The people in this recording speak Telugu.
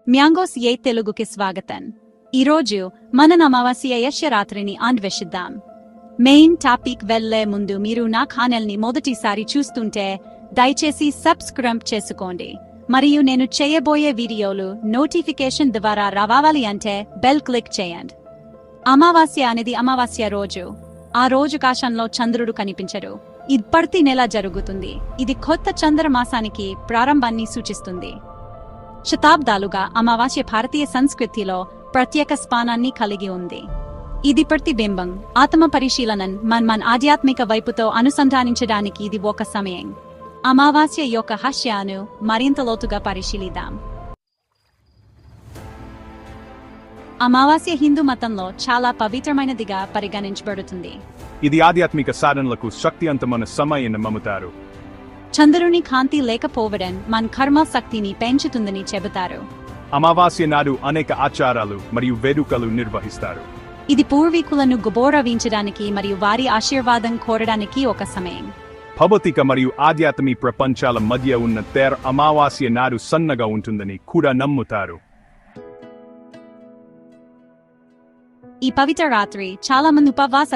మ్యాంగోస్ ఏ తెలుగుకి స్వాగతం. ఈరోజు మన అమావాస్య రాత్రిని అన్వేషిద్దాం. మెయిన్ టాపిక్ వెళ్లే ముందు మీరు నా ఛానల్ని మొదటిసారి చూస్తుంటే దయచేసి సబ్స్క్రైబ్ చేసుకోండి మరియు నేను చేయబోయే వీడియోలు నోటిఫికేషన్ ద్వారా రావాలి అంటే బెల్ క్లిక్ చేయండి. అమావాస్య అనేది అమావాస్య రోజు. ఆ రోజు ఆకాశంలో చంద్రుడు కనిపించడు. ఇది ప్రతి నెల జరుగుతుంది. ఇది కొత్త చంద్రమాసానికి ప్రారంభాన్ని సూచిస్తుంది. శతాబ్దాలుగా అమావాస్య భారతీయ సంస్కృతిలో ప్రత్యేక స్థానాన్ని కలిగి ఉంది. ఇది ప్రతిబింబం, ఆత్మ పరిశీలనం, మన ఆధ్యాత్మిక వైపుతో అనుసంధానించడానికి ఇది ఒక సమయం. అమావాస్య యొక్క రహస్యాన్ని మరింత లోతుగా పరిశీలిద్దాం. అమావాస్య హిందూ మతంలో చాలా పవిత్రమైనదిగా పరిగణించబడుతుంది. ఇది ఆధ్యాత్మిక సాధనలకు శక్తివంతమైన సమయాన్ని నమ్ముతారు. చంద్రుని కాంతి లేకపోవడం మన కర్మ శక్తిని పెంచుతుందని చెబుతారు. అమావాస్య నాడు అనేక ఆచారాలు మరియు వేడుకలు నిర్వహిస్తారు. ఇది పూర్వీకులను గౌరవించడానికి మరియు వారి ఆశీర్వాదం కోరడానికి ఒక సమయం. భౌతిక మరియు ఆధ్యాత్మిక ప్రపంచాల మధ్య ఉన్న తేర అమావాస్య నాడు సన్నగా ఉంటుందని కూడా నమ్ముతారు. ఈ పవిత్ర రాత్రి చాలా మంది ఉపవాస